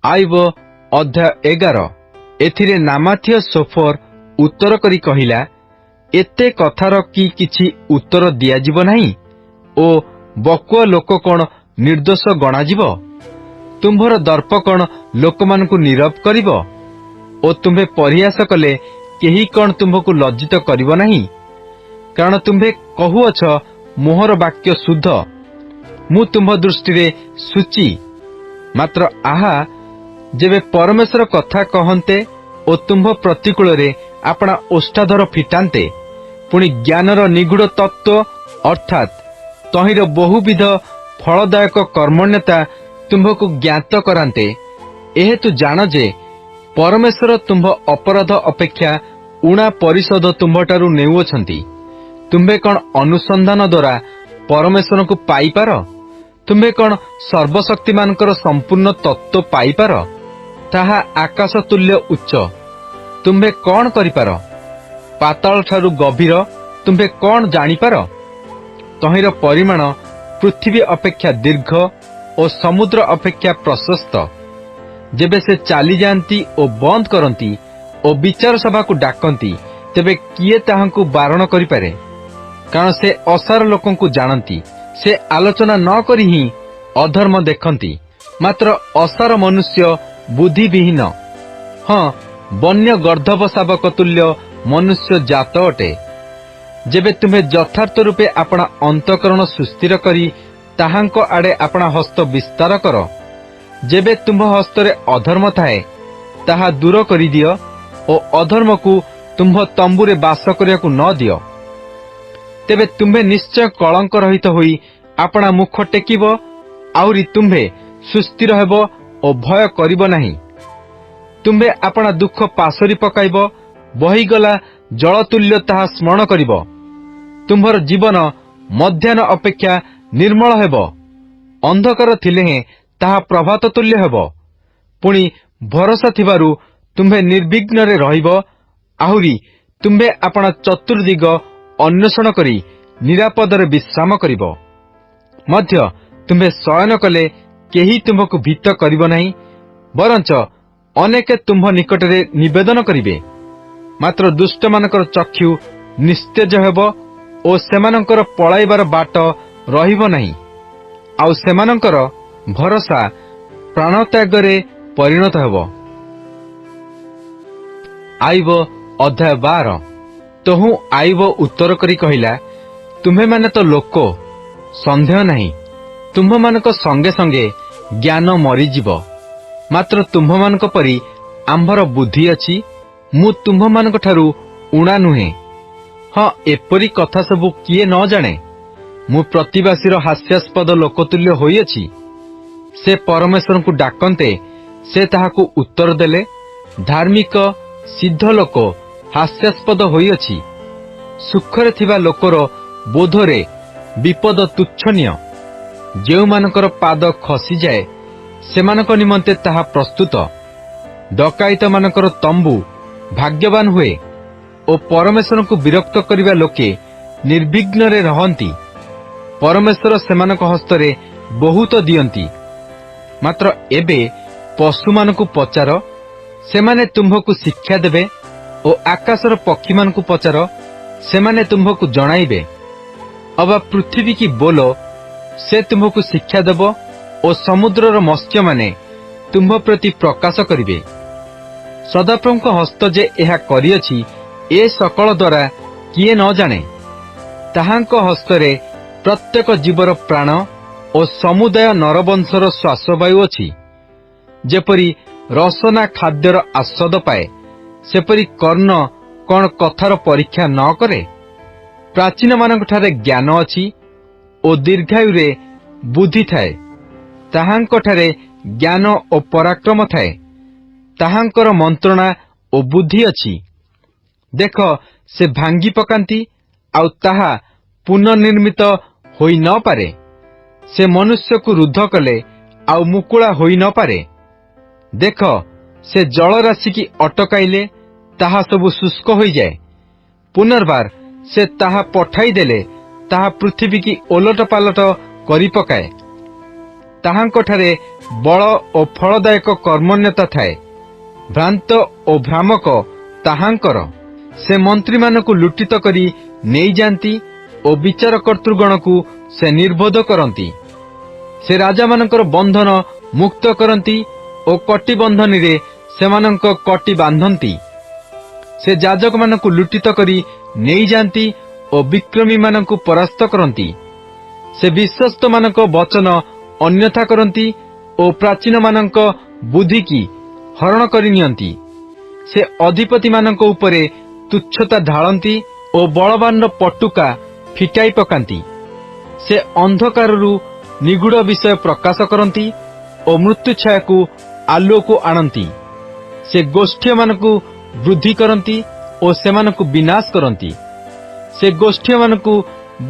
आईब अध्याय 11 एथिरे नामाथिय सोफर उत्तर करी कहिला, एते कथार कि किछि उत्तर दियाजिब नाही ओ बकुआ लोक कौन निर्दोष गणाजिब? तुम्भर दर्प कौन लोकमानकु नीरव करिब? ओ तुम्भे परिहास कले केही कौन तुम्भकु लज्जित करिब नाही? कारण तुम्भे कहुअछ मोहर वाक्य शुद्ध, मु तुम्भ दृष्टि सूची। मात्र आहा, जेबे परमेश्वर कथा कहन्ते ओ तुम्भ प्रतिकूल रे आपणा ओष्ठाधर फिटान्ते, पुणी ज्ञानर निगूढ़ तत्व अर्थात तहिर बहुविध फलदायक कर्मण्यता तुम्भकु ज्ञात करान्ते, एहेतु जान जे परमेश्वर तुम्भ अपराध अपेक्षा उणा परिशोध तुम्भटारु नेउअछन्ति। तुम्भे कौन अनुसंधान द्वारा परमेश्वर को पाइपार? तुम्भे कौन सर्वशक्तिमानकर संपूर्ण तत्व पाइपार? ताहा आकाश तुल्य उच्च तुम्भे कौन करिपार? पाताल ठारु गभीर तुम्भे कौन जानिपार? तहिर परिमाण पृथ्वी अपेक्षा दीर्घ और समुद्र अपेक्षा प्रशस्त। जेबे से चाली जाती और बंद करती और विचार सभा को डाकती, तेबे किए ताहांकु बारण करिपारे? कारण से असार लोकों को जानती, से आलोचना न करी ही अधर्म देखती। मात्र असार मनुष्य बुद्धिविहीन, हाँ वन्य गर्दभ शावक तुल्य मनुष्य जात अटे। जेबे तुम्हें यथार्थ रूपे अपना अंतकरण सुस्थिर करी ताहांक आड़े अपना हस्त विस्तार कर, जेबे तुम्भ हस्तरे अधर्म थाए ताहा दूर करी दियो और अधर्म को तुम्भ तंबुरे बास करियाकु न दियो। तेबे तुम्भे निश्चय कलंक रहित होई अपना मुख टेकिब, आउरी तुम्भे सुस्थिर हेब और भय करिब नाही। तुम्भे अपना दुख पासरी पकाइब, बहीगला जलतुल्य ताहा स्मरण करिब। तुम्भर जीवन मध्याह्न अपेक्षा निर्मल हेब, अंधकार थिले हे ताहा प्रभात तुल्य हेब। पुणी भरोसा थिबारु तुम्भे निर्विघ्न रे रहिब, आहुरी तुम्भे अपना चतुर्दिग अन्वेषण करी निरापदरे विश्राम करिब। मध्य तुम्भे शयन कले केही तुम्भकु भीत करिब नाही, बरंच अनेके तुम्भ निकटरे निवेदन करिबे। मात्र दुष्ट मानकर चक्षु निस्तेज हेब ओ सेमानकर पळाइबार बाट रहिब नाही, आउ सेमानकर भरोसा प्राणत्यागरे परिणत हेब। आईब अध्याय 12 तहु आईब उत्तर करी कहिला, तुम्हे माने तो लोक, संदेह नहीं तुम्भ मानक संगे संगे ज्ञान मरीजिब। मात्र तुम्भ मानक परी आंभर बुद्धि अछि, मु तुम्भ मानक ठारु उणा नुहे। हाँ, एपरी कथा सबु किए न जाने? मु प्रतिवासीर हास्यास्पद लोकतुल्य होइअछि। से परमेश्वर को डाकन्ते से ताहाकु उत्तर देले, धार्मिक सिद्ध लोक हास्यास्पद होइअछि। सुखरे थिबा लोकर बोधरे विपद तुच्छनीय। जेउ मानकर पाद खसी जाए सेमानक निमंते ताहा प्रस्तुत। डकायत मानकर तंबू भाग्यवान हुए और परमेश्वर को विरक्त करिबा लोके निर्विघ्न रे रहंती। परमेश्वर सेमानक हस्तरे बहुत दियंती। मात्र एबे पशु मानकु पचार, सेमाने तुम्भकु शिक्षा देबे, और आकाशर पक्षी मानकु पचार, सेमाने तुम्भकु जणाइबे। अबा पृथ्वी की बोलो, से तुम्भकु शिक्षा देब, और समुद्रर मत्स्य माने तुम्भ प्रति प्रकाश करिबे। सदाप्रभुक हस्त जे एहा करिअछि, ए सकल द्वारा किए न जाने? ताहांक हस्तरे प्रत्येक जीवर प्राण और समुदाय नरवंशर श्वासवायु अछि। जेपरी रसना खाद्यर आस्वाद पाए, सेपरी कर्ण कौन कथार परीक्षा न करे? प्राचीन मानक ठारे ज्ञान अछि और दीर्घायु रे बुद्धि थाए। ताहांक ठारे ज्ञान और पराक्रम थाए। ताहांकर मंत्रणा और बुद्धि अछि। देख, से भांगी पकांती, आउ ताहा पुनर्निर्मित होई न पारे। से मनुष्य को रुद्ध कले आउ मुकुला होई न पारे। देख, से जल राशि की अटकाइले ताहा सबु शुष्क होई जाए। पुनर्बार से ताहा पठाई देले ताहा पृथ्वी की ओलट पालट करी पकाए। ତାହାଙ୍କଠାରେ ବଳ ଓ ଫଳଦାୟକ କର୍ମଣ୍ୟତା ଥାଏ। ଭ୍ରାନ୍ତ ଓ ଭ୍ରାମକ ତାହାଙ୍କର। ସେ ମନ୍ତ୍ରୀମାନଙ୍କୁ ଲୁଟିତ କରି ନେଇଯାଆନ୍ତି ଓ ବିଚାରକର୍ତ୍ତୃଗଣକୁ ସେ ନିର୍ବୋଧ କରନ୍ତି। ସେ ରାଜାମାନଙ୍କର ବନ୍ଧନ ମୁକ୍ତ କରନ୍ତି ଓ କଟିବନ୍ଧନୀରେ ସେମାନଙ୍କ କଟି ବାନ୍ଧନ୍ତି। ସେ ଯାଜକମାନଙ୍କୁ ଲୁଟିତ କରି ନେଇଯାଆନ୍ତି ଓ ବିକ୍ରମୀମାନଙ୍କୁ ପରାସ୍ତ କରନ୍ତି। ସେ ବିଶ୍ୱସ୍ତମାନଙ୍କ ବଚନ ଅନ୍ୟଥା କରନ୍ତି ଓ ପ୍ରାଚୀନମାନଙ୍କ ବୁଦ୍ଧିକି ହରଣ କରି ନିଅନ୍ତି। ସେ ଅଧିପତିମାନଙ୍କ ଉପରେ ତୁଚ୍ଛତା ଢାଳନ୍ତି ଓ ବଳବାନର ପଟୁକା ଫିଟାଇ ପକାନ୍ତି। ସେ ଅନ୍ଧକାରରୁ ନିଗୁଢ଼ ବିଷୟ ପ୍ରକାଶ କରନ୍ତି ଓ ମୃତ୍ୟୁଛାୟାକୁ ଆଲୁଅକୁ ଆଣନ୍ତି। ସେ ଗୋଷ୍ଠୀମାନଙ୍କୁ ବୃଦ୍ଧି କରନ୍ତି ଓ ସେମାନଙ୍କୁ ବିନାଶ କରନ୍ତି। ସେ ଗୋଷ୍ଠୀମାନଙ୍କୁ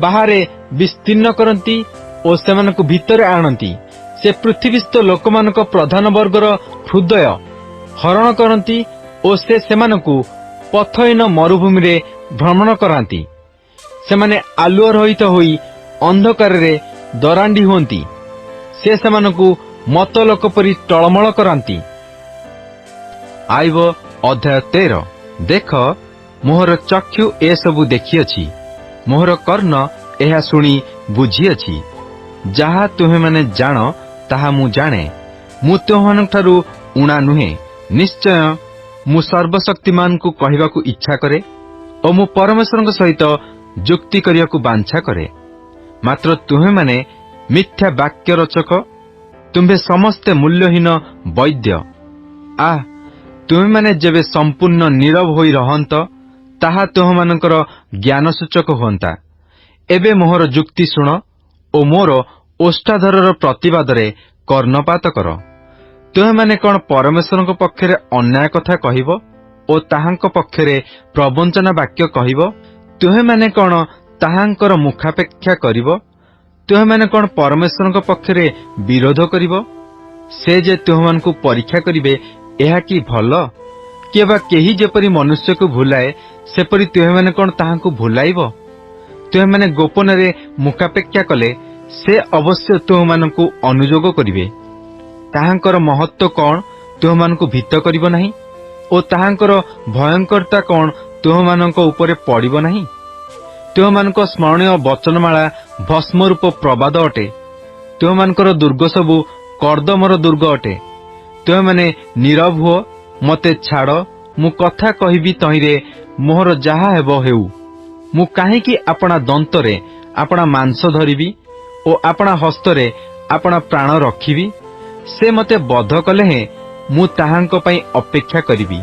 ବାହାରେ ବିସ୍ତୀର୍ଣ୍ଣ କରନ୍ତି ଓ ସେମାନଙ୍କୁ ଭିତରେ ଆଣନ୍ତି। ସେ ପୃଥିବୀସ୍ଥ ଲୋକମାନଙ୍କ ପ୍ରଧାନ ବର୍ଗର ହୃଦୟ ହରଣ କରନ୍ତି ଓ ସେ ସେମାନଙ୍କୁ ପଥହୀନ ମରୁଭୂମିରେ ଭ୍ରମଣ କରାନ୍ତି। ସେମାନେ ଆଲୁଅ ରହିତ ହୋଇ ଅନ୍ଧକାରରେ ଦରାଣ୍ଡି ହୁଅନ୍ତି। ସେ ସେମାନଙ୍କୁ ମତ ଲୋକ ପରି ଟଳମଳ କରାନ୍ତି। ଆଇବ ଅଧ୍ୟାୟ 13। ଦେଖ, ମୋହର ଚକ୍ଷୁ ଏସବୁ ଦେଖିଅଛି, ମୋହର କର୍ଣ୍ଣ ଏହା ଶୁଣି ବୁଝିଅଛି। ଯାହା ତୁମେମାନେ ଜାଣ ତାହା ମୁଁ ଜାଣେ। ମୁଁ ତୁମମାନଙ୍କଠାରୁ ଊଣା ନୁହେଁ। ନିଶ୍ଚୟ ମୁଁ ସର୍ବଶକ୍ତିମାନଙ୍କୁ କହିବାକୁ ଇଚ୍ଛା କରେ ଓ ମୁଁ ପରମେଶ୍ୱରଙ୍କ ସହିତ ଯୁକ୍ତି କରିବାକୁ ବାଞ୍ଛା କରେ। ମାତ୍ର ତୁମେମାନେ ମିଥ୍ୟା ବାକ୍ୟ ରଚକ, ତୁମ୍ଭେ ସମସ୍ତେ ମୂଲ୍ୟହୀନ ବୈଦ୍ୟ। ତୁମେମାନେ ଯେବେ ସମ୍ପୂର୍ଣ୍ଣ ନୀରବ ହୋଇ ରହନ୍ତ, ତାହା ତୁମମାନଙ୍କର ଜ୍ଞାନସୂଚକ ହୁଅନ୍ତା। ଏବେ ମୋହର ଯୁକ୍ତି ଶୁଣ ଓ ମୋର ଓଷ୍ଠାଧରର ପ୍ରତିବାଦରେ କର୍ଣ୍ଣପାତ କର। ତୁମେମାନେ କଣ ପରମେଶ୍ୱରଙ୍କ ପକ୍ଷରେ ଅନ୍ୟାୟ କଥା କହିବ ଓ ତାହାଙ୍କ ପକ୍ଷରେ ପ୍ରବଞ୍ଚନା ବାକ୍ୟ କହିବ? ତୁମେମାନେ କଣ ତାହାଙ୍କର ମୁଖାପେକ୍ଷା କରିବ? ତୁମେମାନେ କଣ ପରମେଶ୍ୱରଙ୍କ ପକ୍ଷରେ ବିରୋଧ କରିବ? ସେ ଯେ ତୁମମାନଙ୍କୁ ପରୀକ୍ଷା କରିବେ, ଏହା କି ଭଲ? କିମ୍ବା କେହି ଯେପରି ମନୁଷ୍ୟକୁ ଭୁଲାଏ, ସେପରି ତୁମେମାନେ କଣ ତାହାଙ୍କୁ ଭୁଲାଇବ? ତୁମେମାନେ ଗୋପନରେ ମୁଖାପେକ୍ଷା କଲେ ସେ ଅବଶ୍ୟ ତୁମମାନଙ୍କୁ ଅନୁଯୋଗ କରିବେ। ତାହାଙ୍କର ମହତ୍ତ୍ୱ କଣ ତୁମମାନଙ୍କୁ ଭୀତ କରିବ ନାହିଁ ଓ ତାହାଙ୍କର ଭୟଙ୍କରତା କଣ ତୁମମାନଙ୍କ ଉପରେ ପଡ଼ିବ ନାହିଁ? ତୁମମାନଙ୍କ ସ୍ମରଣୀୟ ବଚନମାଳା ଭସ୍ମରୂପ ପ୍ରବାଦ ଅଟେ। ତୁମମାନଙ୍କର ଦୁର୍ଗ ସବୁ କର୍ଦ୍ଦମର ଦୁର୍ଗ ଅଟେ। ତୁମେମାନେ ନୀରବ ହୁଅ, ମୋତେ ଛାଡ଼, ମୁଁ କଥା କହିବି ତହିଁରେ ମୋହର ଯାହା ହେବ ହେଉ। ମୁଁ କାହିଁକି ଆପଣା ଦନ୍ତରେ ଆପଣା ମାଂସ ଧରିବି ଓ ଆପଣା ହସ୍ତରେ ଆପଣା ପ୍ରାଣ ରଖିବି? ସେ ମୋତେ ବଧ କଲେ ହେଁ ମୁଁ ତାହାଙ୍କ ପାଇଁ ଅପେକ୍ଷା କରିବି।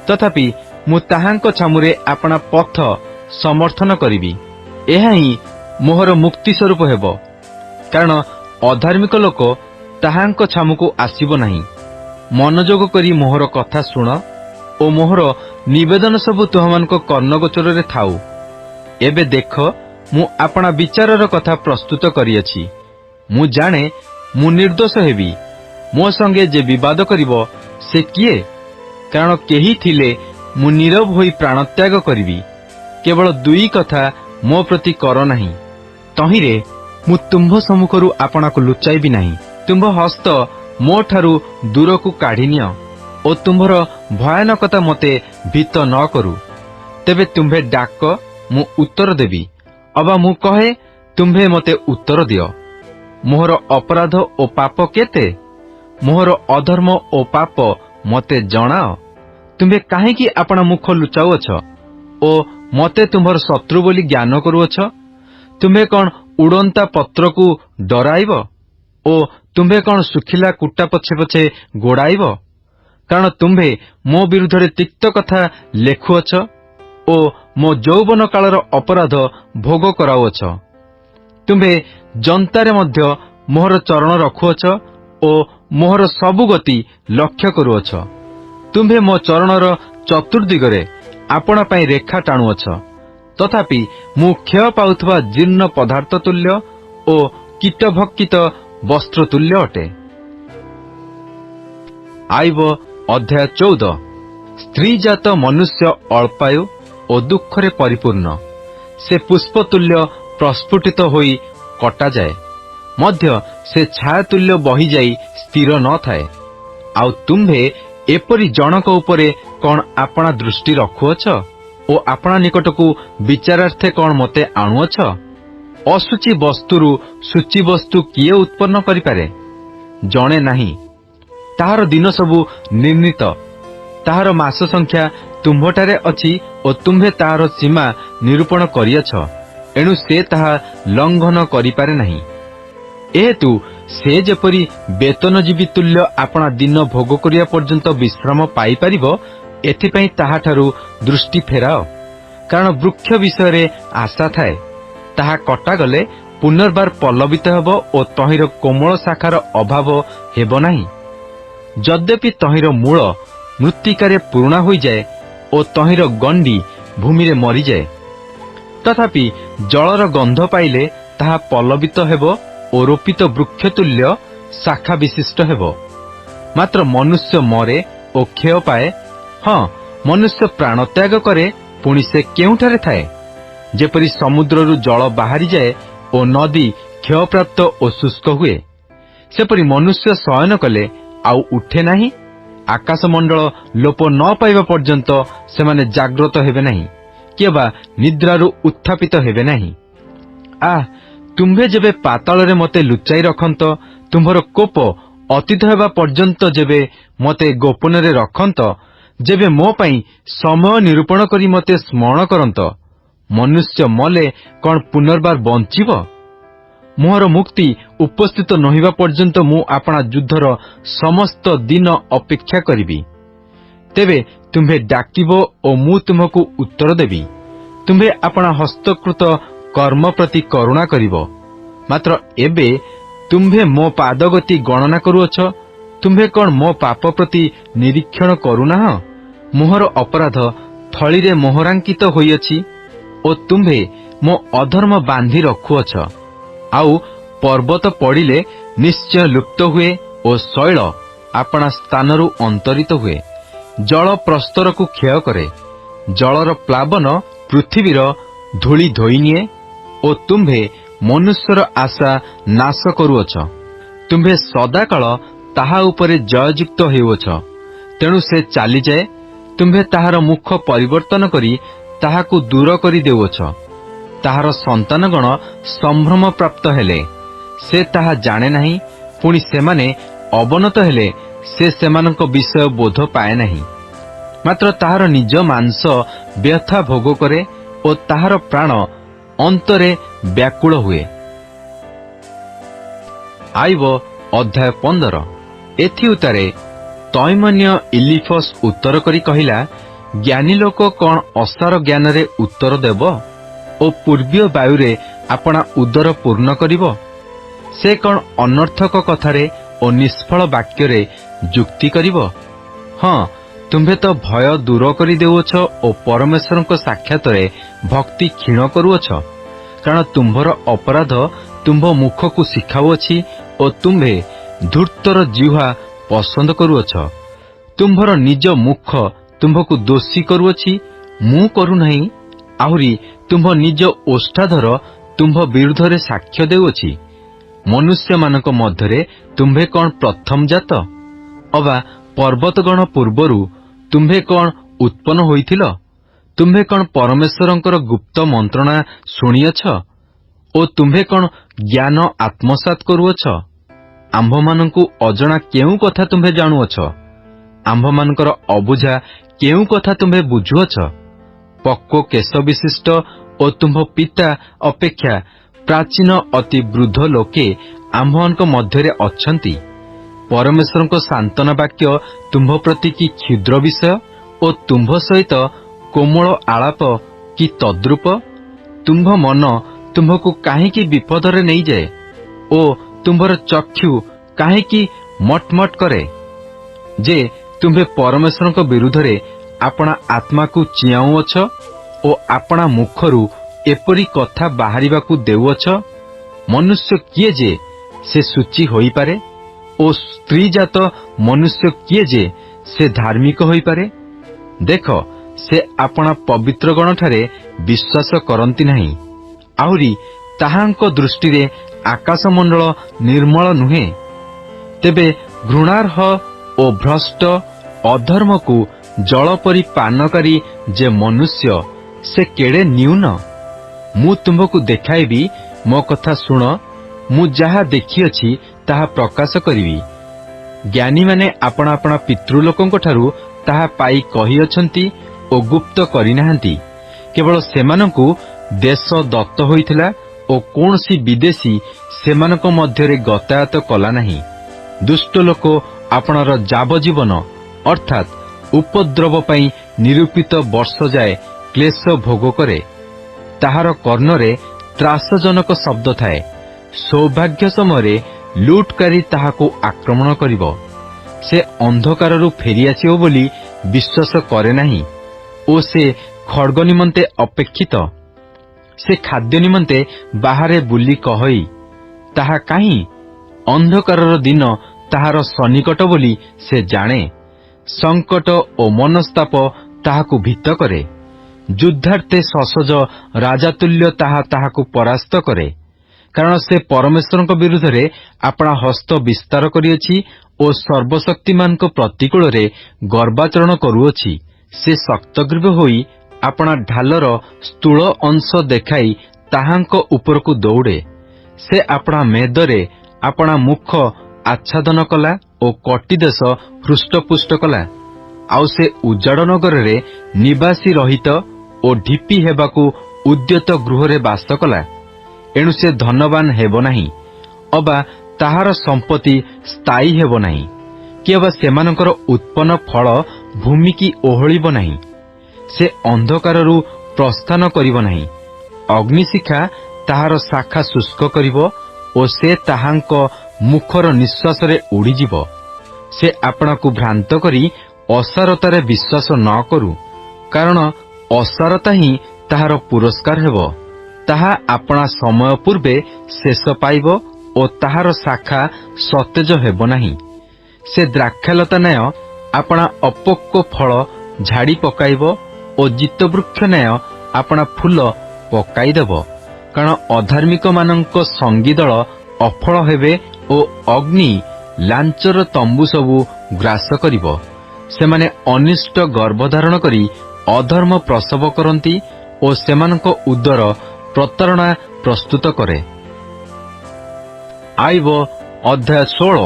ତଥାପି ମୁଁ ତାହାଙ୍କ ଛାମୁରେ ଆପଣା ପଥ ସମର୍ଥନ କରିବି। ଏହା ହିଁ ମୋହର ମୁକ୍ତି ସ୍ୱରୂପ ହେବ, କାରଣ ଅଧାର୍ମିକ ଲୋକ ତାହାଙ୍କ ଛାମୁକୁ ଆସିବ ନାହିଁ। ମନୋଯୋଗ କରି ମୋହର କଥା ଶୁଣ ଓ ମୋହର ନିବେଦନ ସବୁ ତୁମମାନଙ୍କ କର୍ଣ୍ଣଗୋଚରରେ ଥାଉ। ଏବେ ଦେଖ, ମୁଁ ଆପଣା ବିଚାରର କଥା ପ୍ରସ୍ତୁତ କରିଅଛି। ମୁଁ ଜାଣେ ମୁଁ ନିର୍ଦ୍ଦୋଷ ହେବି। ମୋ ସଙ୍ଗେ ଯେ ବିବାଦ କରିବ ସେ କିଏ? କାରଣ କେହି ଥିଲେ ମୁଁ ନୀରବ ହୋଇ ପ୍ରାଣତ୍ୟାଗ କରିବି। କେବଳ ଦୁଇ କଥା ମୋ ପ୍ରତି କର ନାହିଁ, ତହିଁରେ ମୁଁ ତୁମ୍ଭ ସମ୍ମୁଖରୁ ଆପଣାକୁ ଲୁଚାଇବି ନାହିଁ। ତୁମ୍ଭ ହସ୍ତ ମୋ ଠାରୁ ଦୂରକୁ କାଢ଼ି ନିଅ ଓ ତୁମ୍ଭର ଭୟାନକତା ମୋତେ ଭୀତ ନ କରୁ। ତେବେ ତୁମ୍ଭେ ଡାକ, ମୁଁ ଉତ୍ତର ଦେବି, ଅବା ମୁଁ କହେ, ତୁମ୍ଭେ ମୋତେ ଉତ୍ତର ଦିଅ। ମୋହର ଅପରାଧ ଓ ପାପ କେତେ? ମୋହର ଅଧର୍ମ ଓ ପାପ ମୋତେ ଜଣାଅ। ତୁମ୍ଭେ କାହିଁକି ଆପଣା ମୁଖ ଲୁଚାଉଅଛ ଓ ମୋତେ ତୁମ୍ଭର ଶତ୍ରୁ ବୋଲି ଜ୍ଞାନ କରୁଅଛ? ତୁମ୍ଭେ କଣ ଉଡ଼ନ୍ତା ପତ୍ରକୁ ଡରାଇବ ଓ ତୁମ୍ଭେ କଣ ଶୁଖିଲା କୁଟା ପଛେ ପଛେ ଗୋଡ଼ାଇବ? କାରଣ ତୁମ୍ଭେ ମୋ ବିରୁଦ୍ଧରେ ତିକ୍ତ କଥା ଲେଖୁଅଛ ଓ ମୋ ଯୌବନ କାଳର ଅପରାଧ ଭୋଗ କରାଉଅଛ। ତୁମ୍ଭେ ଜନ୍ତାରେ ମଧ୍ୟ ମୋହର ଚରଣ ରଖୁଅଛ ଓ ମୋହର ସବୁ ଗତି ଲକ୍ଷ୍ୟ କରୁଅଛ। ତୁମ୍ଭେ ମୋ ଚରଣର ଚତୁର୍ଦିଗରେ ଆପଣା ପାଇଁ ରେଖା ଟାଣୁଅଛ। ତଥାପି ମୁଁ କ୍ଷୟ ପାଉଥିବା ଜୀର୍ଣ୍ଣ ପଦାର୍ଥ ତୁଲ୍ୟ ଓ କୀଟଭକ୍ଷିତ ବସ୍ତ୍ର ତୁଲ୍ୟ ଅଟେ। ଆଇବ ଅଧ୍ୟାୟ 14। ସ୍ତ୍ରୀଜାତ ମନୁଷ୍ୟ ଅଳ୍ପାୟୁ ଓ ଦୁଃଖରେ ପରିପୂର୍ଣ୍ଣ। ସେ ପୁଷ୍ପତୁଲ୍ୟ ପ୍ରସ୍ଫୁଟିତ ହୋଇ କଟାଯାଏ। ମଧ୍ୟ ସେ ଛାୟାତୁଲ୍ୟ ବହିଯାଇ ସ୍ଥିର ନଥାଏ। ଆଉ ତୁମ୍ଭେ ଏପରି ଜଣକ ଉପରେ କଣ ଆପଣା ଦୃଷ୍ଟି ରଖୁଅଛ ଓ ଆପଣା ନିକଟକୁ ବିଚାରାର୍ଥେ କଣ ମୋତେ ଆଣୁଅଛ? ଅଶୁଚି ବସ୍ତୁରୁ ଶୁଚି ବସ୍ତୁ କିଏ ଉତ୍ପନ୍ନ କରିପାରେ? ଜଣେ ନାହିଁ। ତାହାର ଦିନ ସବୁ ନିର୍ଣ୍ଣିତ, ତାହାର ମାସ ସଂଖ୍ୟା ତୁମ୍ଭଠାରେ ଅଛି ଓ ତୁମ୍ଭେ ତାହାର ସୀମା ନିରୂପଣ କରିଅଛ, ଏଣୁ ସେ ତାହା ଲଙ୍ଘନ କରିପାରେ ନାହିଁ। ଏହେତୁ ସେ ଯେପରି ବେତନଜୀବୀ ତୁଲ୍ୟ ଆପଣା ଦିନ ଭୋଗ କରିବା ପର୍ଯ୍ୟନ୍ତ ବିଶ୍ରାମ ପାଇପାରିବ, ଏଥିପାଇଁ ତାହାଠାରୁ ଦୃଷ୍ଟି ଫେରାଅ। କାରଣ ବୃକ୍ଷ ବିଷୟରେ ଆଶା ଥାଏ, ତାହା କଟାଗଲେ ପୁନର୍ବାର ପଲ୍ଲବିତ ହେବ ଓ ତହିଁର କୋମଳ ଶାଖାର ଅଭାବ ହେବ ନାହିଁ। ଯଦ୍ୟପି ତହିଁର ମୂଳ ମୃତ୍ତିକାରେ ପୁରୁଣା ହୋଇଯାଏ ଓ ତହିଁର ଗଣ୍ଡି ଭୂମିରେ ମରିଯାଏ, ତଥାପି ଜଳର ଗନ୍ଧ ପାଇଲେ ତାହା ପଲ୍ଲବିତ ହେବ ଓ ରୋପିତ ବୃକ୍ଷତୁଲ୍ୟ ଶାଖା ବିଶିଷ୍ଟ ହେବ। ମାତ୍ର ମନୁଷ୍ୟ ମରେ ଓ କ୍ଷୟ ପାଏ। ହଁ, ମନୁଷ୍ୟ ପ୍ରାଣତ୍ୟାଗ କରେ, ପୁଣି ସେ କେଉଁଠାରେ ଥାଏ? ଯେପରି ସମୁଦ୍ରରୁ ଜଳ ବାହାରିଯାଏ ଓ ନଦୀ କ୍ଷୟପ୍ରାପ୍ତ ଓ ଶୁଷ୍କ ହୁଏ, ସେପରି ମନୁଷ୍ୟ ଶୟନ କଲେ ଆଉ ଉଠେ ନାହିଁ। ଆକାଶମଣ୍ଡଳ ଲୋପ ନ ପାଇବା ପର୍ଯ୍ୟନ୍ତ ସେମାନେ ଜାଗ୍ରତ ହେବେ ନାହିଁ, କିମ୍ବା ନିଦ୍ରାରୁ ଉତ୍ଥାପିତ ହେବେ ନାହିଁ। ତୁମ୍ଭେ ଯେବେ ପାତାଳରେ ମୋତେ ଲୁଚାଇ ରଖନ୍ତ, ତୁମ୍ଭର କୋପ ଅତୀତ ହେବା ପର୍ଯ୍ୟନ୍ତ ଯେବେ ମୋତେ ଗୋପନରେ ରଖନ୍ତ, ଯେବେ ମୋ ପାଇଁ ସମୟ ନିରୂପଣ କରି ମୋତେ ସ୍ମରଣ କରନ୍ତ, ମନୁଷ୍ୟ ମଲେ କଣ ପୁନର୍ବାର ବଞ୍ଚିବ? ମୋହର ମୁକ୍ତି ଉପସ୍ଥିତ ନହେବା ପର୍ଯ୍ୟନ୍ତ ମୁଁ ଆପଣା ଯୁଦ୍ଧର ସମସ୍ତ ଦିନ ଅପେକ୍ଷା କରିବି। ତେବେ ତୁମ୍ଭେ ଡାକିବ ଓ ମୁଁ ତୁମକୁ ଉତ୍ତର ଦେବି। ତୁମ୍ଭେ ଆପଣା ହସ୍ତକୃତ କର୍ମ ପ୍ରତି କରୁଣା କରିବ। ମାତ୍ର ଏବେ ତୁମ୍ଭେ ମୋ ପାଦଗତି ଗଣନା କରୁଅଛ। ତୁମ୍ଭେ କଣ ମୋ ପାପ ପ୍ରତି ନିରୀକ୍ଷଣ କରୁନାହଁ? ମୋହର ଅପରାଧ ଥଳିରେ ମୋହରାଙ୍କିତ ହୋଇଅଛି ଓ ତୁମ୍ଭେ ମୋ ଅଧର୍ମ ବାନ୍ଧି ରଖୁଅଛ। ଆଉ ପର୍ବତ ପଡ଼ିଲେ ନିଶ୍ଚୟ ଲୁପ୍ତ ହୁଏ ଓ ଶୈଳ ଆପଣା ସ୍ଥାନରୁ ଅନ୍ତରିତ ହୁଏ। ଜଳ ପ୍ରସ୍ତରକୁ କ୍ଷୟ କରେ, ଜଳର ପ୍ଲାବନ ପୃଥିବୀର ଧୂଳି ଧୋଇନିଏ ଓ ତୁମ୍ଭେ ମନୁଷ୍ୟର ଆଶା ନାଶ କରୁଅଛ। ତୁମ୍ଭେ ସଦାକାଳ ତାହା ଉପରେ ଜୟଯୁକ୍ତ ହେଉଅଛ, ତେଣୁ ସେ ଚାଲିଯାଏ। ତୁମ୍ଭେ ତାହାର ମୁଖ ପରିବର୍ତ୍ତନ କରି ତାହାକୁ ଦୂର କରି ଦେଉଅଛ। ତାହାର ସନ୍ତାନଗଣ ସମ୍ଭ୍ରମ ପ୍ରାପ୍ତ ହେଲେ ସେ ତାହା ଜାଣେ ନାହିଁ, ପୁଣି ସେମାନେ ଅବନତ ହେଲେ ସେ ସେମାନଙ୍କ ବିଷୟ ବୋଧ ପାଏ ନାହିଁ। ମାତ୍ର ତାହାର ନିଜ ମାଂସ ବ୍ୟଥା ଭୋଗ କରେ ଓ ତାହାର ପ୍ରାଣ ଅନ୍ତରେ ବ୍ୟାକୁଳ ହୁଏ। ଆଇବ ଅଧ୍ୟାୟ 15। ଏଥି ଉତ୍ତାରେ ତୈମନ୍ୟ ଇଲିଫସ୍ ଉତ୍ତର କରି କହିଲା, ଜ୍ଞାନୀ ଲୋକ କଣ ଅସାର ଜ୍ଞାନରେ ଉତ୍ତର ଦେବ ଓ ପୂର୍ବୀୟ ବାୟୁରେ ଆପଣା ଉଦର ପୂର୍ଣ୍ଣ କରିବ? ସେ କଣ ଅନର୍ଥକ କଥାରେ ଓ ନିଷ୍ଫଳ ବାକ୍ୟରେ ଯୁକ୍ତି କରିବ? ହଁ, ତୁମ୍ଭେ ତ ଭୟ ଦୂର କରି ଦେଉଅଛ ଓ ପରମେଶ୍ୱରଙ୍କ ସାକ୍ଷାତରେ ଭକ୍ତି କ୍ଷୀଣ କରୁଅଛ। କାରଣ ତୁମ୍ଭର ଅପରାଧ ତୁମ୍ଭ ମୁଖକୁ ଶିଖାଉଅଛି ଓ ତୁମ୍ଭେ ଧୂର୍ତ୍ତର ଜିହ୍ୱା ପସନ୍ଦ କରୁଅଛ। ତୁମ୍ଭର ନିଜ ମୁଖ ତୁମ୍ଭକୁ ଦୋଷୀ କରୁଅଛି, ମୁଁ କରୁନାହିଁ। ଆହୁରି ତୁମ୍ଭ ନିଜ ଓଷ୍ଠାଧର ତୁମ୍ଭ ବିରୁଦ୍ଧରେ ସାକ୍ଷ୍ୟ ଦେଉଅଛି। ମନୁଷ୍ୟମାନଙ୍କ ମଧ୍ୟରେ ତୁମ୍ଭେ କଣ ପ୍ରଥମ ଜାତ? ଅବା ପର୍ବତଗଣ ପୂର୍ବରୁ ତୁମ୍ଭେ କଣ ଉତ୍ପନ୍ନ ହୋଇଥିଲ? ତୁମ୍ଭେ କଣ ପରମେଶ୍ୱରଙ୍କର ଗୁପ୍ତ ମନ୍ତ୍ରଣା ଶୁଣିଅଛ ଓ ତୁମ୍ଭେ କଣ ଜ୍ଞାନ ଆତ୍ମସାତ କରୁଅଛ? ଆମ୍ଭମାନଙ୍କୁ ଅଜଣା କେଉଁ କଥା ତୁମ୍ଭେ ଜାଣୁଅଛ? ଆମ୍ଭମାନଙ୍କର ଅବୁଝା କେଉଁ କଥା ତୁମ୍ଭେ ବୁଝୁଅଛ? ପକ୍ୱ କେଶ ବିଶିଷ୍ଟ ଓ ତୁମ୍ଭ ପିତା ଅପେକ୍ଷା ପ୍ରାଚୀନ ଅତି ବୃଦ୍ଧ ଲୋକେ ଆମ୍ଭମାନଙ୍କ ମଧ୍ୟରେ ଅଛନ୍ତି। ପରମେଶ୍ୱରଙ୍କ ସାନ୍ତ୍ୱନା ବାକ୍ୟ ତୁମ୍ଭ ପ୍ରତି କି କ୍ଷୁଦ୍ର ବିଷୟ ଓ ତୁମ୍ଭ ସହିତ କୋମଳ ଆଳାପ କି ତଦ୍ରୂପ? ତୁମ୍ଭ ମନ ତୁମ୍ଭକୁ କାହିଁକି ବିପଦରେ ନେଇଯାଏ ଓ ତୁମ୍ଭର ଚକ୍ଷୁ କାହିଁକି ମଟମଟ କରେ ଯେ ତୁମ୍ଭେ ପରମେଶ୍ୱରଙ୍କ ବିରୁଦ୍ଧରେ ଆପଣା ଆତ୍ମାକୁ ଚିଆଉଅଛ ଓ ଆପଣା ମୁଖରୁ ଏପରି କଥା ବାହାରିବାକୁ ଦେଉଅଛ? ମନୁଷ୍ୟ କିଏ ଯେ ସେ ସୂଚୀ ହୋଇପାରେ ଓ ସ୍ତ୍ରୀଜାତ ମନୁଷ୍ୟ କିଏ ଯେ ସେ ଧାର୍ମିକ ହୋଇପାରେ? ଦେଖ, ସେ ଆପଣା ପବିତ୍ରଗଣଠାରେ ବିଶ୍ୱାସ କରନ୍ତି ନାହିଁ। ଆହୁରି ତାହାଙ୍କ ଦୃଷ୍ଟିରେ ଆକାଶମଣ୍ଡଳ ନିର୍ମଳ ନୁହେଁ? ତେବେ ଘୃଣାର୍ହ ଓ ଭ୍ରଷ୍ଟ ଅଧର୍ମକୁ ଜଳ ପରି ପାନକାରୀ ଯେ ମନୁଷ୍ୟ, ସେ କେଡ଼େ ନ୍ୟୁନ। ମୁଁ ତୁମ୍ଭକୁ ଦେଖାଇବି, ମୋ କଥା ଶୁଣ। ମୁଁ ଯାହା ଦେଖିଅଛି ତାହା ପ୍ରକାଶ କରିବି। ଜ୍ଞାନୀମାନେ ଆପଣା ଆପଣା ପିତୃଲୋକଙ୍କଠାରୁ ତାହା ପାଇ କହିଅଛନ୍ତି ଓ ଗୁପ୍ତ କରିନାହାନ୍ତି। କେବଳ ସେମାନଙ୍କୁ ଦେଶ ଦତ୍ତ ହୋଇଥିଲା ଓ କୌଣସି ବିଦେଶୀ ସେମାନଙ୍କ ମଧ୍ୟରେ ଗତାୟତ କଲା ନାହିଁ। ଦୁଷ୍ଟ ଲୋକ ଆପଣାର ଯାବଜୀବନ ଅର୍ଥାତ୍ ଉପଦ୍ରବ ପାଇଁ ନିରୂପିତ ବର୍ଷ ଯାଏ କ୍ଲେଶ ଭୋଗ କରେ। ତାହାର କର୍ଣ୍ଣରେ ତ୍ରାସଜନକ ଶବ୍ଦ ଥାଏ। ସୌଭାଗ୍ୟ ସମୟରେ ଲୁଟକାରୀ ତାହାକୁ ଆକ୍ରମଣ କରିବ। ସେ ଅନ୍ଧକାରରୁ ଫେରିଆସିବ ବୋଲି ବିଶ୍ୱାସ କରେ ନାହିଁ ଓ ସେ ଖଡ୍ଗ ନିମନ୍ତେ ଅପେକ୍ଷିତ। ସେ ଖାଦ୍ୟ ନିମନ୍ତେ ବାହାରେ ବୁଲି କହଇ, ତାହା କାହିଁ? ଅନ୍ଧକାରର ଦିନ ତାହାର ସନ୍ନିକଟ ବୋଲି ସେ ଜାଣେ। ସଙ୍କଟ ଓ ମନସ୍ତାପ ତାହାକୁ ଭୀତ କରେ। ଯୁଦ୍ଧାର୍ଥେ ସସଜ ରାଜାତୁଲ୍ୟ ତାହାକୁ ପରାସ୍ତ କରେ। କାରଣ ସେ ପରମେଶ୍ୱରଙ୍କ ବିରୁଦ୍ଧରେ ଆପଣା ହସ୍ତ ବିସ୍ତାର କରିଅଛି ଓ ସର୍ବଶକ୍ତିମାନଙ୍କ ପ୍ରତିକୂଳରେ ଗର୍ବାଚରଣ କରୁଅଛି। ସେ ଶକ୍ତଗ୍ରୀବ ହୋଇ ଆପଣା ଢାଲର ସ୍ଥୂଳ ଅଂଶ ଦେଖାଇ ତାହାଙ୍କ ଉପରକୁ ଦୌଡ଼େ। ସେ ଆପଣା ମେଦରେ ଆପଣା ମୁଖ ଆଚ୍ଛାଦନ କଲା ଓ କଟିଦେଶ ହୃଷ୍ଟପୁଷ୍ଟ କଲା। ଆଉ ସେ ଉଜାଡ଼ ନଗରରେ ନିବାସୀ ରହିତ ଓ ଢିପି ହେବାକୁ ଉଦ୍ୟତ ଗୃହରେ ବାସ କଲା। ଏଣୁ ସେ ଧନବାନ ହେବ ନାହିଁ, ଅବା ତାହାର ସମ୍ପତ୍ତି ସ୍ଥାୟୀ ହେବ ନାହିଁ, କି ଅବା ସେମାନଙ୍କର ଉତ୍ପନ୍ନ ଫଳ ଭୂମିକି ଓହଳିବ ନାହିଁ। ସେ ଅନ୍ଧକାରରୁ ପ୍ରସ୍ଥାନ କରିବ ନାହିଁ। ଅଗ୍ନିଶିଖା ତାହାର ଶାଖା ଶୁଷ୍କ କରିବ ଓ ସେ ତାହାଙ୍କ ମୁଖର ନିଶ୍ୱାସରେ ଉଡ଼ିଯିବ। ସେ ଆପଣାକୁ ଭ୍ରାନ୍ତ କରି ଅସାରତାରେ ବିଶ୍ୱାସ ନ କରୁ, କାରଣ ଅସାରତା ହିଁ ତାହାର ପୁରସ୍କାର ହେବ। ତାହା ଆପଣା ସମୟ ପୂର୍ବେ ଶେଷ ପାଇବ ଓ ତାହାର ଶାଖା ସତେଜ ହେବ ନାହିଁ। ସେ ଦ୍ରାକ୍ଷାଲତା ନ୍ୟାୟ ଆପଣା ଅପକ୍ୱ ଫଳ ଝାଡ଼ି ପକାଇବ ଓ ଜିତବୃକ୍ଷ ନ୍ୟାୟ ଆପଣା ଫୁଲ ପକାଇଦେବ। କାରଣ ଅଧାର୍ମିକମାନଙ୍କ ସଙ୍ଗୀ ଦଳ ଅଫଳ ହେବେ ଓ ଅଗ୍ନି ଲାଞ୍ଚର ତମ୍ବୁ ସବୁ ଗ୍ରାସ କରିବ। ସେମାନେ ଅନିଷ୍ଟ ଗର୍ଭଧାରଣ କରି ଅଧର୍ମ ପ୍ରସବ କରନ୍ତି ଓ ସେମାନଙ୍କ ଉଦର ପ୍ରତାରଣା ପ୍ରସ୍ତୁତ କରେ। ଆୟୁବ ଅଧ୍ୟାୟ 16।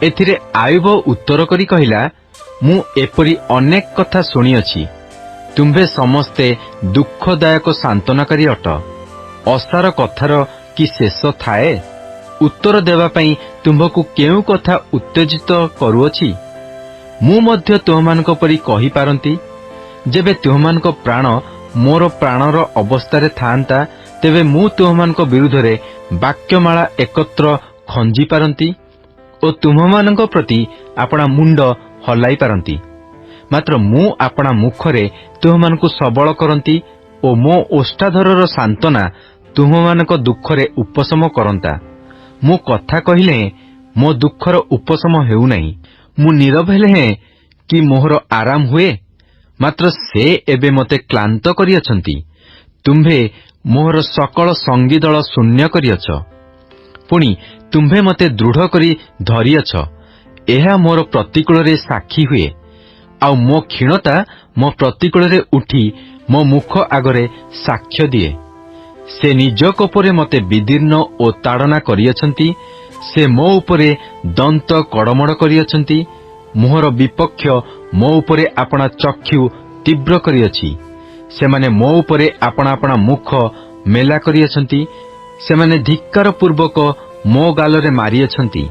ଏଥିରେ ଆୟୁବ ଉତ୍ତର କରି କହିଲା, ମୁଁ ଏପରି ଅନେକ କଥା ଶୁଣିଅଛି। ତୁମ୍ଭେ ସମସ୍ତେ ଦୁଃଖଦାୟକ ସାନ୍ତ୍ୱନାକାରୀ ଅଟ। ଅସାର କଥାର କି ଶେଷ ଥାଏ? ଉତ୍ତର ଦେବା ପାଇଁ ତୁମ୍ଭକୁ କେଉଁ କଥା ଉତ୍ତେଜିତ କରୁଅଛି? ମୁଁ ମଧ୍ୟ ତୁମମାନଙ୍କ ପରି କହିପାରନ୍ତି। ଯେବେ ତୁମମାନଙ୍କ ପ୍ରାଣ ମୋର ପ୍ରାଣର ଅବସ୍ଥାରେ ଥାଆନ୍ତା, ତେବେ ମୁଁ ତୁମମାନଙ୍କ ବିରୁଦ୍ଧରେ ବାକ୍ୟମାଳା ଏକତ୍ର ଖଞ୍ଜି ପାରନ୍ତି ଓ ତୁମମାନଙ୍କ ପ୍ରତି ଆପଣା ମୁଣ୍ଡ ହଲାଇ ପାରନ୍ତି। ମାତ୍ର ମୁଁ ଆପଣା ମୁଖରେ ତୁମମାନଙ୍କୁ ସବଳ କରନ୍ତି ଓ ମୋ ଓଷ୍ଠାଧରର ସାନ୍ତ୍ୱନା ତୁମମାନଙ୍କ ଦୁଃଖରେ ଉପଶମ କରନ୍ତା। ମୁଁ କଥା କହିଲେ ମୋ ଦୁଃଖର ଉପଶମ ହେଉନାହିଁ। ମୁଁ ନୀରବ ହେଲେ କି ମୋହର ଆରାମ ହୁଏ? ମାତ୍ର ସେ ଏବେ ମୋତେ କ୍ଳାନ୍ତ କରିଅଛନ୍ତି। ତୁମ୍ଭେ ମୋହର ସକଳ ସଙ୍ଗୀ ଦଳ ଶୂନ୍ୟ କରିଅଛ। ପୁଣି ତୁମ୍ଭେ ମୋତେ ଦୃଢ଼ କରି ଧରିଅଛ। ଏହା ମୋର ପ୍ରତିକୂଳରେ ସାକ୍ଷୀ ହୁଏ। ଆଉ ମୋ କ୍ଷୀଣତା ମୋ ପ୍ରତିକୂଳରେ ଉଠି ମୋ ମୁଖ ଆଗରେ ସାକ୍ଷ୍ୟ ଦିଏ। ସେ ନିଜ କୋପରେ ମୋତେ ବିଦୀର୍ଣ୍ଣ ଓ ତାଡ଼ନା କରିଅଛନ୍ତି। ସେ ମୋ ଉପରେ ଦନ୍ତ କଡ଼ମଡ଼ କରିଅଛନ୍ତି। ମୋହର ବିପକ୍ଷ ମୋ ଉପରେ ଆପଣା ଚକ୍ଷୁ ତୀବ୍ର କରିଅଛି। ସେମାନେ ମୋ ଉପରେ ଆପଣା ଆପଣା ମୁଖ ମେଲା କରିଅଛନ୍ତି। ସେମାନେ ଧିକ୍କାର ପୂର୍ବକ ମୋ ଗାଲରେ ମାରିଅଛନ୍ତି।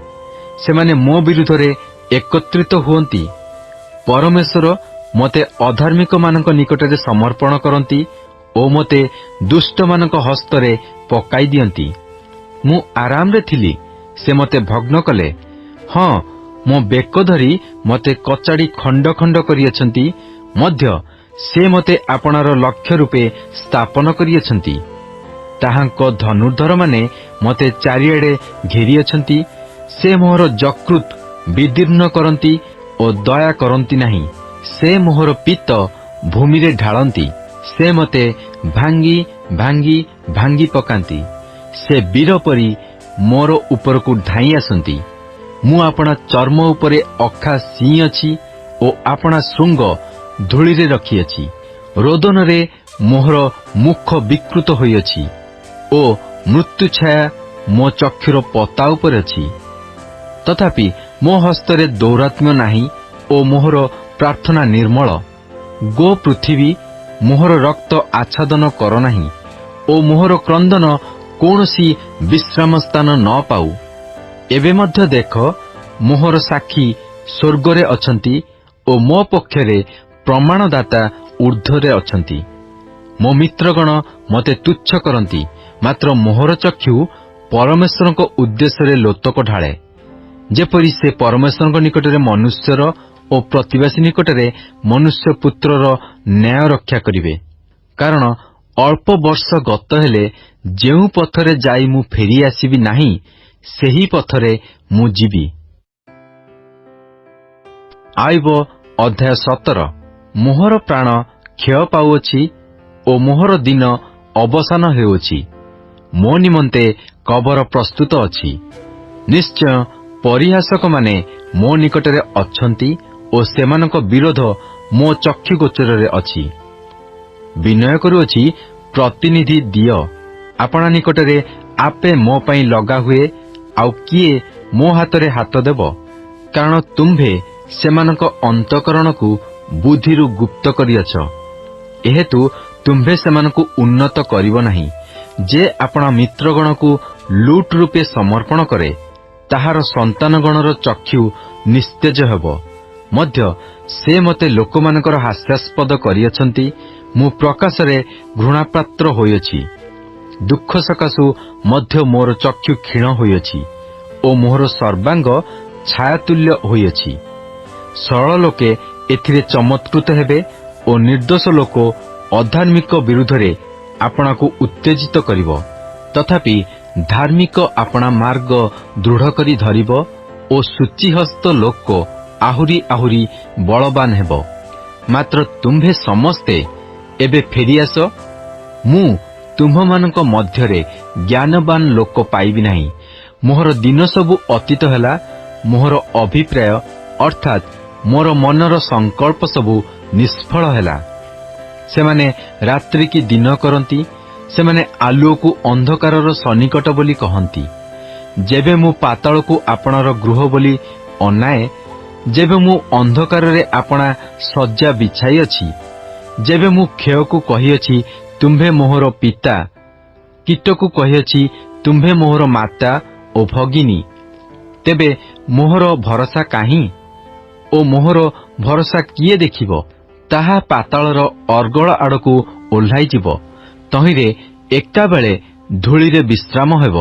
ସେମାନେ ମୋ ବିରୁଦ୍ଧରେ ଏକତ୍ରିତ ହୁଅନ୍ତି। ପରମେଶ୍ୱର ମୋତେ ଅଧାର୍ମିକମାନଙ୍କ ନିକଟରେ ସମର୍ପଣ କରନ୍ତି ଓ ମୋତେ ଦୁଷ୍ଟମାନଙ୍କ ହସ୍ତରେ ପକାଇ ଦିଅନ୍ତି। ମୁଁ ଆରାମରେ ଥିଲି, ସେ ମୋତେ ଭଗ୍ନ କଲେ। ହଁ, ମୋ ବେକ ଧରି ମୋତେ କଚାଡ଼ି ଖଣ୍ଡ ଖଣ୍ଡ କରିଅଛନ୍ତି ମଧ୍ୟ ସେ ମୋତେ ଆପଣାର ଲକ୍ଷ୍ୟ ରୂପେ ସ୍ଥାପନ କରିଅଛନ୍ତି। ତାହାଙ୍କ ଧନୁର୍ଦ୍ଧରମାନେ ମୋତେ ଚାରିଆଡ଼େ ଘେରିଅଛନ୍ତି। ସେ ମୋହର ଯକୃତ୍ ବିଦୀର୍ଣ୍ଣ କରନ୍ତି ଓ ଦୟା କରନ୍ତି ନାହିଁ। ସେ ମୋହର ପିତ୍ତ ଭୂମିରେ ଢାଳନ୍ତି। ସେ ମୋତେ ଭାଙ୍ଗି ଭାଙ୍ଗି ଭାଙ୍ଗି ପକାନ୍ତି। ସେ ବୀର ପରି ମୋର ଉପରକୁ ଧାଇଁ ଆସନ୍ତି। ମୁଁ ଆପଣା ଚର୍ମ ଉପରେ ଅଖା ସିଇଁ ଅଛି ଓ ଆପଣା ଶୃଙ୍ଗ ଧୂଳିରେ ରଖିଅଛି। ରୋଦନରେ ମୋହର ମୁଖ ବିକୃତ ହୋଇଅଛି ଓ ମୃତ୍ୟୁଛାୟା ମୋ ଚକ୍ଷୁର ପତା ଉପରେ ଅଛି। ତଥାପି ମୋ ହସ୍ତରେ ଦୌରାତ୍ମ୍ୟ ନାହିଁ ଓ ମୋହର ପ୍ରାର୍ଥନା ନିର୍ମଳ। ଗୋ ପୃଥିବୀ, ମୋହର ରକ୍ତ ଆଚ୍ଛାଦନ କର ନାହିଁ ଓ ମୋହର କ୍ରନ୍ଦନ କୌଣସି ବିଶ୍ରାମ ସ୍ଥାନ ନ ପାଉ। ଏବେ ମଧ୍ୟ ଦେଖ, ମୋହର ସାକ୍ଷୀ ସ୍ୱର୍ଗରେ ଅଛନ୍ତି ଓ ମୋ ପକ୍ଷରେ ପ୍ରମାଣଦାତା ଊର୍ଦ୍ଧ୍ୱରେ ଅଛନ୍ତି। ମୋ ମିତ୍ରଗଣ ମୋତେ ତୁଚ୍ଛ କରନ୍ତି, ମାତ୍ର ମୋହର ଚକ୍ଷୁ ପରମେଶ୍ୱରଙ୍କ ଉଦ୍ଦେଶ୍ୟରେ ଲୋତକ ଢାଳେ, ଯେପରି ସେ ପରମେଶ୍ୱରଙ୍କ ନିକଟରେ ମନୁଷ୍ୟର ଓ ପ୍ରତିବାସୀ ନିକଟରେ ମନୁଷ୍ୟ ପୁତ୍ରର ନ୍ୟାୟ ରକ୍ଷା କରିବେ। କାରଣ ଅଳ୍ପ ବର୍ଷ ଗତ ହେଲେ ଯେଉଁ ପଥରେ ଯାଇ ମୁଁ ଫେରି ଆସିବି ନାହିଁ, ସେହି ପଥରେ ମୁଁ ଯିବି। ଆଇବ ଅଧ୍ୟାୟ 17। ମୋହର ପ୍ରାଣ କ୍ଷୟ ପାଉଅଛି ଓ ମୋହର ଦିନ ଅବସାନ ହେଉଅଛି। ମୋ ନିମନ୍ତେ କବର ପ୍ରସ୍ତୁତ ଅଛି। ନିଶ୍ଚୟ ପରିହାସକମାନେ ମୋ ନିକଟରେ ଅଛନ୍ତି ଓ ସେମାନଙ୍କ ବିରୋଧ ମୋ ଚକ୍ଷୁଗୋଚରରେ ଅଛି। ବିନୟ କରୁଅଛି, ପ୍ରତିନିଧି ଦିଅ। ଆପଣା ନିକଟରେ ଆପେ ମୋ ପାଇଁ ଲଗା ହୁଏ, ଆଉ କିଏ ମୋ ହାତରେ ହାତ ଦେବ? କାରଣ ତୁମ୍ଭେ ସେମାନଙ୍କ ଅନ୍ତଃକରଣକୁ ବୁଦ୍ଧିରୁ ଗୁପ୍ତ କରିଅଛ। ଏହେତୁ ତୁମ୍ଭେ ସେମାନଙ୍କୁ ଉନ୍ନତ କରିବ ନାହିଁ। ଯେ ଆପଣା ମିତ୍ରଗଣକୁ ଲୁଟ୍ ରୂପେ ସମର୍ପଣ କରେ, ତାହାର ସନ୍ତାନଗଣର ଚକ୍ଷୁ ନିସ୍ତେଜ ହେବ। ମଧ୍ୟ ସେ ମୋତେ ଲୋକମାନଙ୍କର ହାସ୍ୟାସ୍ପଦ କରିଅଛନ୍ତି। ମୁଁ ପ୍ରକାଶରେ ଘୃଣାପାତ୍ର ହୋଇଅଛି। ଦୁଃଖ ସକାଶୁ ମଧ୍ୟ ମୋର ଚକ୍ଷୁ କ୍ଷୀଣ ହୋଇଅଛି ଓ ମୋହର ସର୍ବାଙ୍ଗ ଛାୟାତୁଲ୍ୟ ହୋଇଅଛି। ସରଳ ଲୋକେ ଏଥିରେ ଚମତ୍କୃତ ହେବେ ଓ ନିର୍ଦ୍ଦୋଷ ଲୋକ ଅଧାର୍ମିକ ବିରୁଦ୍ଧରେ ଆପଣାକୁ ଉତ୍ତେଜିତ କରିବ। ତଥାପି ଧାର୍ମିକ ଆପଣା ମାର୍ଗ ଦୃଢ଼ କରି ଧରିବ ଓ ସୂଚିହସ୍ତ ଲୋକ ଆହୁରି ଆହୁରି ବଳବାନ ହେବ। ମାତ୍ର ତୁମ୍ଭେ ସମସ୍ତେ ଏବେ ଫେରିଆସ। ମୁଁ ତୁମ୍ଭମାନଙ୍କ ମଧ୍ୟରେ ଜ୍ଞାନବାନ ଲୋକ ପାଇବି ନାହିଁ। ମୋହର ଦିନ ସବୁ ଅତୀତ ହେଲା। ମୋହର ଅଭିପ୍ରାୟ ଅର୍ଥାତ୍ ମୋର ମନର ସଂକଳ୍ପ ସବୁ ନିଷ୍ଫଳ ହେଲା। ସେମାନେ ରାତ୍ରି କି ଦିନ କରନ୍ତି, ସେମାନେ ଆଲୁଅକୁ ଅନ୍ଧକାରର ସନ୍ନିକଟ ବୋଲି କହନ୍ତି। ଯେବେ ମୁଁ ପାତାଳକୁ ଆପଣାର ଗୃହ ବୋଲି ଅନାଏ, ଯେବେ ମୁଁ ଅନ୍ଧକାରରେ ଆପଣା ଶଯ୍ୟା ବିଛାଇଅଛି, ଯେବେ ମୁଁ କ୍ଷୟକୁ କହିଅଛି ତୁମ୍ଭେ ମୋହର ପିତା, କୀଟକୁ କହିଅଛି ତୁମ୍ଭେ ମୋହର ମାତା ଓ ଭଗିନୀ, ତେବେ ମୋହର ଭରସା କାହିଁ ଓ ମୋହର ଭରସା କିଏ ଦେଖିବ? ତାହା ପାତାଳର ଅର୍ଗଳ ଆଡ଼କୁ ଓହ୍ଲାଇଯିବ, ତହିଁରେ ଏକାବେଳେ ଧୂଳିରେ ବିଶ୍ରାମ ହେବ।